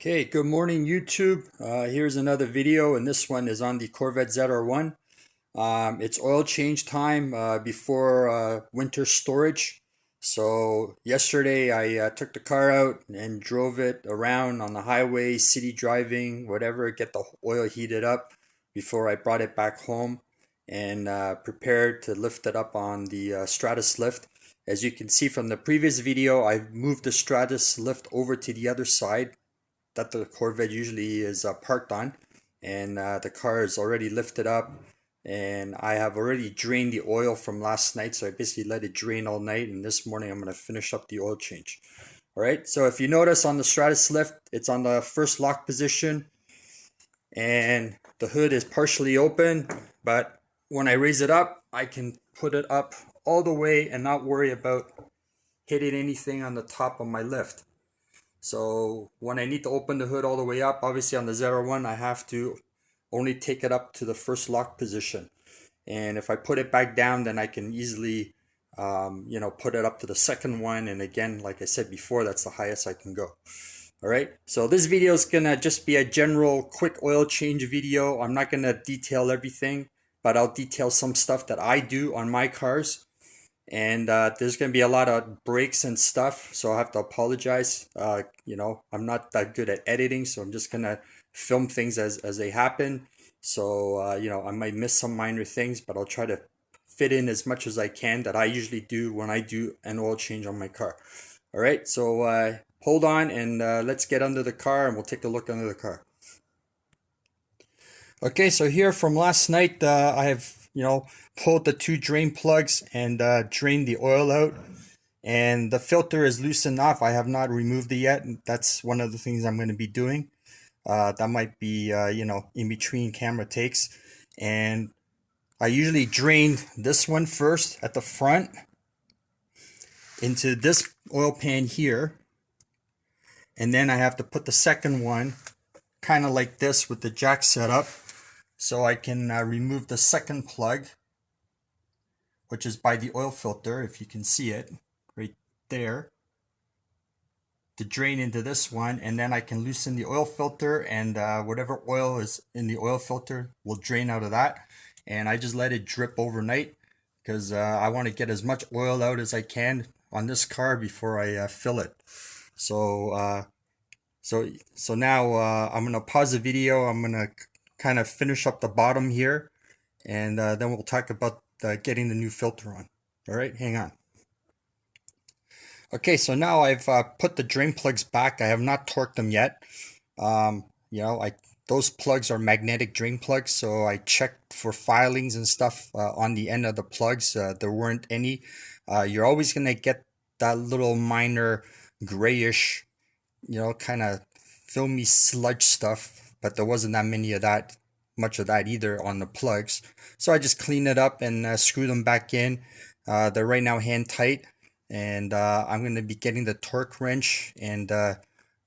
Okay, good morning YouTube. Here's another video, and this one is on the Corvette ZR1. It's oil change time before winter storage. So yesterday I took the car out and drove it around on the highway, city driving, whatever, get the oil heated up before I brought it back home and prepared to lift it up on the Stratus lift. As you can see from the previous video, I've moved the Stratus lift over to the other side that the Corvette usually is parked on, and the car is already lifted up, and I have already drained the oil from last night, so I basically let it drain all night, and this morning I'm going to finish up the oil change. Alright, so if you notice on the Stratus lift, it's on the first lock position and the hood is partially open, but when I raise it up I can put it up all the way and not worry about hitting anything on the top of my lift. So when I need to open the hood all the way up, obviously on the ZR1, I have to only take it up to the first lock position. And if I put it back down, then I can easily, put it up to the second one. And again, like I said before, that's the highest I can go. All right. So this video is going to just be a general quick oil change video. I'm not going to detail everything, but I'll detail some stuff that I do on my cars. And there's going to be a lot of breaks and stuff, so I have to apologize. I'm not that good at editing, so I'm just going to film things as they happen. So, I might miss some minor things, but I'll try to fit in as much as I can that I usually do when I do an oil change on my car. All right, so hold on and let's get under the car and we'll take a look under the car. Okay, so here from last night, I have pulled the two drain plugs and drained the oil out, and the filter is loose enough. I have not removed it yet. That's one of the things I'm going to be doing. That might be in between camera takes. And I usually drain this one first at the front into this oil pan here, and then I have to put the second one kind of like this with the jack set up, so I can remove the second plug, which is by the oil filter, if you can see it right there, to drain into this one, and then I can loosen the oil filter, and whatever oil is in the oil filter will drain out of that. And I just let it drip overnight because I want to get as much oil out as I can on this car before I fill it. So now I'm gonna pause the video. I'm gonna kind of finish up the bottom here, and then we'll talk about getting the new filter on. All right, hang on. Okay, so now I've put the drain plugs back. I have not torqued them yet. Those plugs are magnetic drain plugs, so I checked for filings and stuff on the end of the plugs. There weren't any. You're always gonna get that little minor grayish, kind of filmy sludge stuff, but there wasn't that much of that either on the plugs. So I just clean it up and screw them back in. They're right now hand tight, and I'm going to be getting the torque wrench and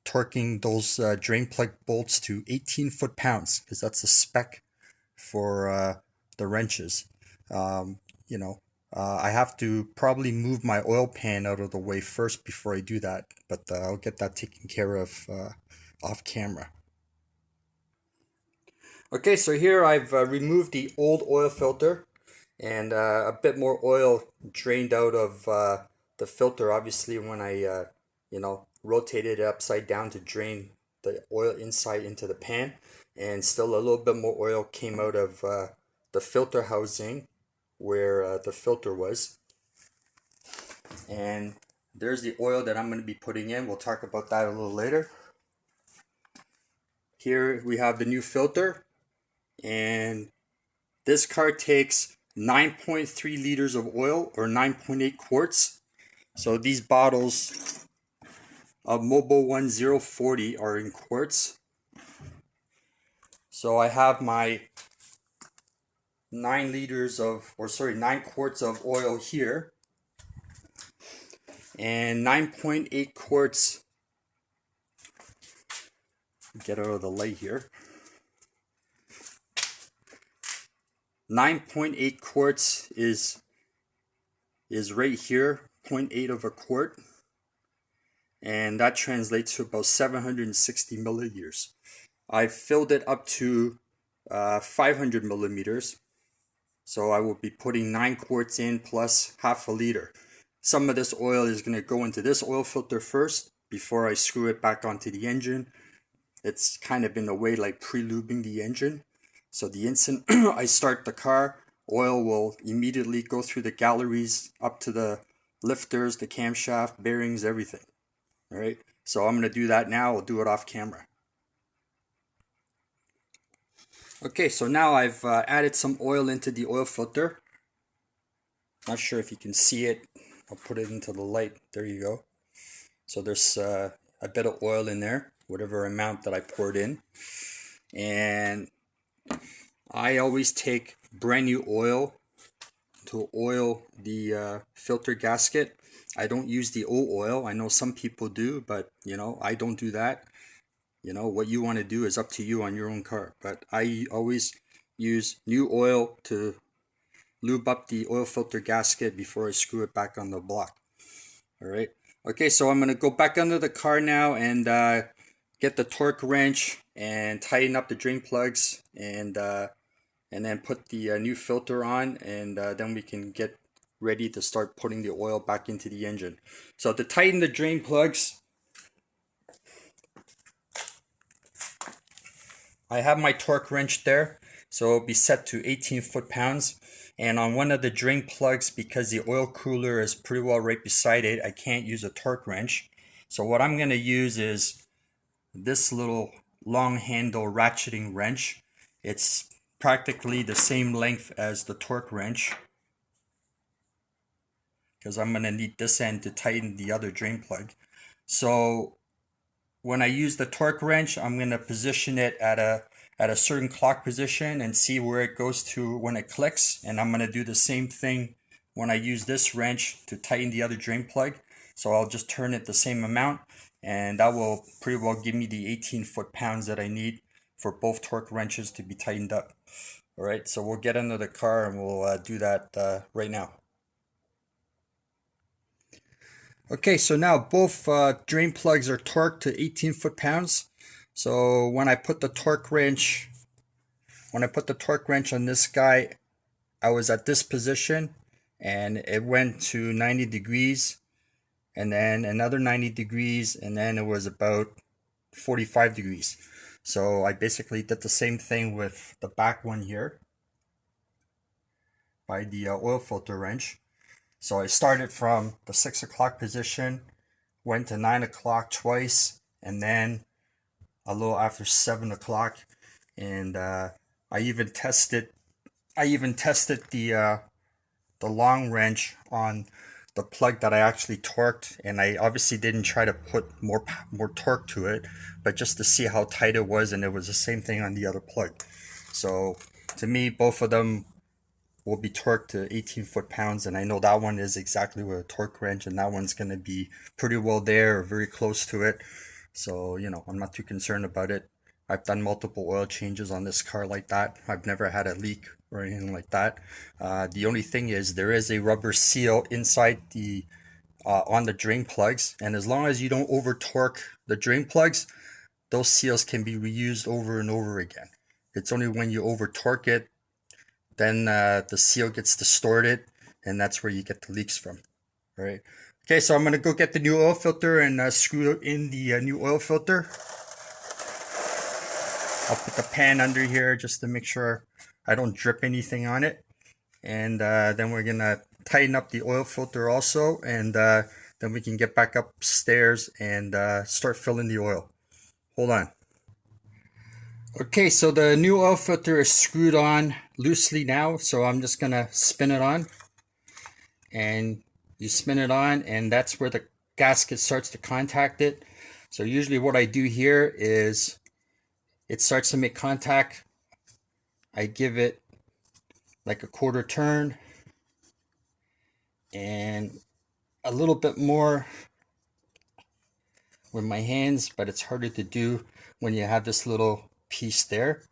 torquing those drain plug bolts to 18 foot-pounds, because that's the spec for the wrenches. I have to probably move my oil pan out of the way first before I do that, but I'll get that taken care of off camera. Okay, so here I've removed the old oil filter, and a bit more oil drained out of the filter, obviously, when I rotated it upside down to drain the oil inside into the pan, and still a little bit more oil came out of the filter housing where the filter was. And there's the oil that I'm going to be putting in. We'll talk about that a little later. Here we have the new filter, and this car takes 9.3 liters of oil, or 9.8 quarts. So these bottles of Mobil 1040 are in quarts. So I have my 9 quarts of oil here, and 9.8 quarts, get out of the light here, 9.8 quarts is right here, 0.8 of a quart, and that translates to about 760 milliliters. I've filled it up to 500 millimeters, so I will be putting 9 quarts in plus half a liter. Some of this oil is going to go into this oil filter first before I screw it back onto the engine. It's kind of in a way like pre-lubing the engine. So the instant I start the car, oil will immediately go through the galleries up to the lifters, the camshaft, bearings, everything. All right, so I'm going to do that now. I'll do it off camera. Okay, so now I've added some oil into the oil filter. Not sure if you can see it. I'll put it into the light. There you go. So there's a bit of oil in there, whatever amount that I poured in. And I always take brand new oil to oil the filter gasket. I don't use the old oil. I know some people do, but I don't do that. What you want to do is up to you on your own car. But I always use new oil to lube up the oil filter gasket before I screw it back on the block. All right. Okay, so I'm going to go back under the car now and get the torque wrench and tighten up the drain plugs and then put the new filter on, and then we can get ready to start putting the oil back into the engine. So to tighten the drain plugs, I have my torque wrench there, so it'll be set to 18 foot-pounds. And on one of the drain plugs, because the oil cooler is pretty well right beside it, I can't use a torque wrench. So what I'm going to use is this little long handle ratcheting wrench. It's practically the same length as the torque wrench, because I'm going to need this end to tighten the other drain plug. So when I use the torque wrench, I'm going to position it at a certain clock position and see where it goes to when it clicks. And I'm going to do the same thing when I use this wrench to tighten the other drain plug. So I'll just turn it the same amount, and that will pretty well give me the 18 foot-pounds that I need for both torque wrenches to be tightened up. All right, so we'll get under the car and we'll do that right now. Okay, so now both drain plugs are torqued to 18 foot-pounds. So when I put the torque wrench on this guy, I was at this position and it went to 90 degrees, and then another 90 degrees, and then it was about 45 degrees. So I basically did the same thing with the back one here by the oil filter wrench. So I started from the 6 o'clock position, went to 9 o'clock twice, and then a little after 7 o'clock. And I even tested the long wrench on the plug that I actually torqued, and I obviously didn't try to put more torque to it, but just to see how tight it was, and it was the same thing on the other plug. So to me, both of them will be torqued to 18 foot-pounds, and I know that one is exactly with a torque wrench, and that one's going to be pretty well there or very close to it. So I'm not too concerned about it. I've done multiple oil changes on this car like that. I've never had a leak or anything like that. The only thing is there is a rubber seal inside the on the drain plugs, and as long as you don't over torque the drain plugs, those seals can be reused over and over again. It's only when you over torque it, then the seal gets distorted, and that's where you get the leaks from. All right. Okay, so I'm gonna go get the new oil filter and screw in the new oil filter. I'll put the pan under here just to make sure I don't drip anything on it. And then we're gonna tighten up the oil filter also, and then we can get back upstairs and start filling the oil. Hold on. Okay, so the new oil filter is screwed on loosely now, so I'm just gonna spin it on. And you spin it on, and that's where the gasket starts to contact it. So usually what I do here is it starts to make contact. I give it like a quarter turn and a little bit more with my hands, but it's harder to do when you have this little piece there.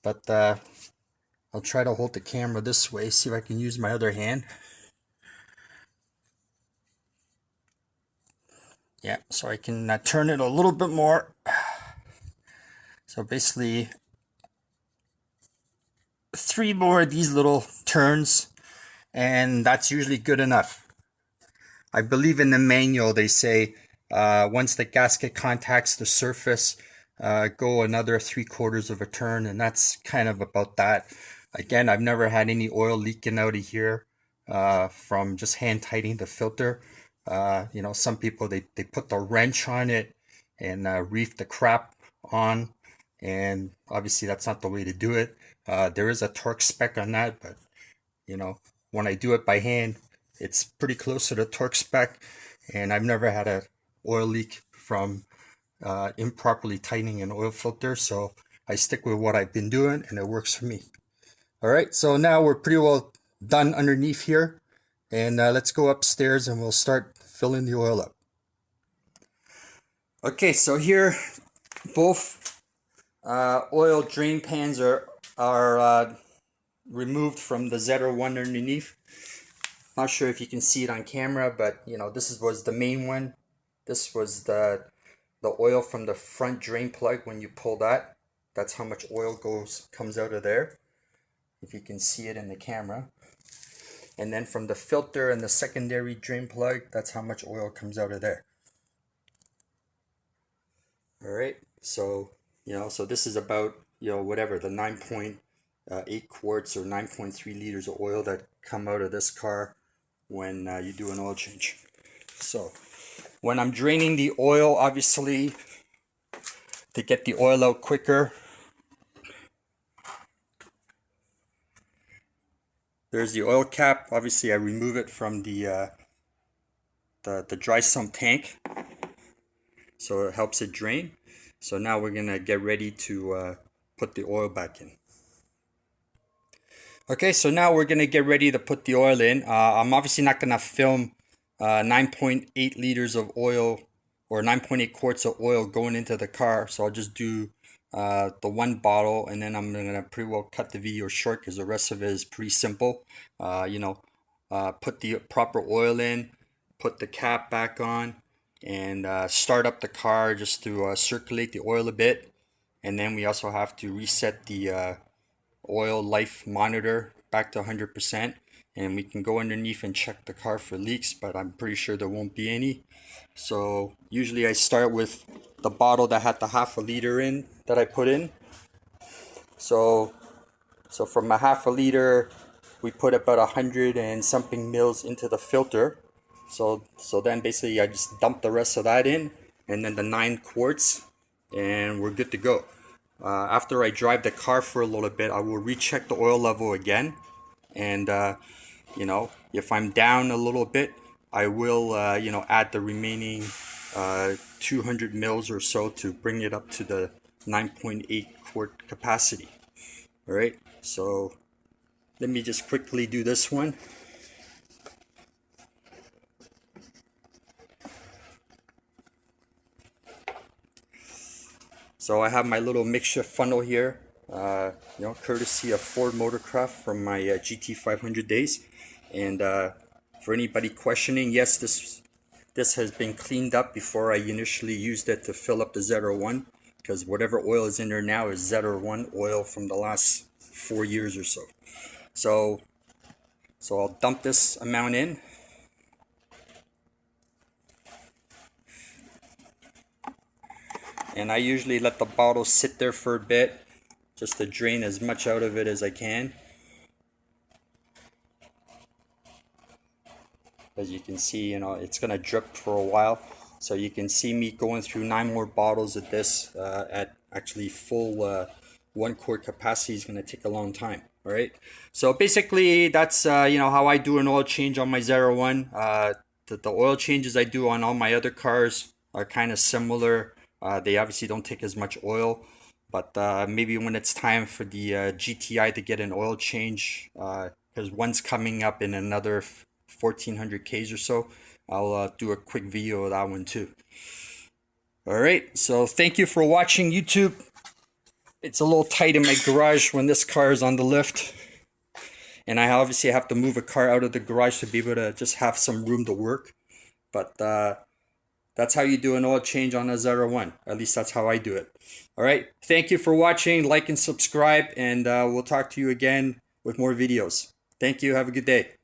But I'll try to hold the camera this way, see if I can use my other hand. Yeah, so I can turn it a little bit more. So basically 3 more of these little turns, and that's usually good enough. I believe in the manual they say once the gasket contacts the surface, go another 3/4 of a turn, and that's kind of about that. Again, I've never had any oil leaking out of here from just hand tightening the filter. You know, some people they put the wrench on it and reef the crap on, and obviously that's not the way to do it. There is a torque spec on that, but you know, when I do it by hand, it's pretty close to the torque spec, and I've never had a oil leak from improperly tightening an oil filter, so I stick with what I've been doing and it works for me. All right, so now we're pretty well done underneath here, and let's go upstairs and we'll start filling the oil up. Okay, so here both oil drain pans are removed from the ZR1 underneath. Not sure if you can see it on camera, but you know, this was the main one. This was the oil from the front drain plug. When you pull that, that's how much oil comes out of there, if you can see it in the camera. And then from the filter and the secondary drain plug, that's how much oil comes out of there. All right, so you know, so this is about, you know, whatever, the 9.8 quarts or 9.3 liters of oil that come out of this car when you do an oil change. So when I'm draining the oil, obviously to get the oil out quicker, there's the oil cap. Obviously I remove it from the dry sump tank, so it helps it drain. So now we're gonna get ready to put the oil back in. Okay, so now we're gonna get ready to put the oil in. I'm obviously not gonna film 9.8 liters of oil or 9.8 quarts of oil going into the car, so I'll just do the one bottle, and then I'm gonna pretty well cut the video short because the rest of it is pretty simple. You know, put the proper oil in, put the cap back on, and start up the car just to circulate the oil a bit. And then we also have to reset the oil life monitor back to 100%, and we can go underneath and check the car for leaks, but I'm pretty sure there won't be any. So usually I start with the bottle that had the 1/2 liter in that I put in. So from a 1/2 liter, we put about 100 and something mils into the filter. So then basically I just dump the rest of that in, and then the 9 quarts, and we're good to go. After I drive the car for a little bit, I will recheck the oil level again, and you know, if I'm down a little bit, I will you know, add the remaining 200 mils or so to bring it up to the 9.8 quart capacity. All right, so let me just quickly do this one. So I have my little makeshift funnel here, you know, courtesy of Ford Motorcraft from my GT 500 days. And for anybody questioning, yes, this has been cleaned up before I initially used it to fill up the ZR1, because whatever oil is in there now is ZR1 oil from the last 4 years or so. So I'll dump this amount in. And I usually let the bottle sit there for a bit, just to drain as much out of it as I can. As you can see, you know, it's gonna drip for a while. So you can see me going through 9 more bottles of this at actually full 1 quart capacity is gonna take a long time. All right. So basically, that's you know, how I do an oil change on my ZR1. The oil changes I do on all my other cars are kind of similar. They obviously don't take as much oil, but maybe when it's time for the GTI to get an oil change, because one's coming up in another 1400 Ks or so, I'll do a quick video of that one too. All right, so thank you for watching, YouTube. It's a little tight in my garage when this car is on the lift, and I obviously have to move a car out of the garage to be able to just have some room to work. But That's how you do an oil change on a ZR1. At least that's how I do it. All right. Thank you for watching. Like and subscribe, and we'll talk to you again with more videos. Thank you. Have a good day.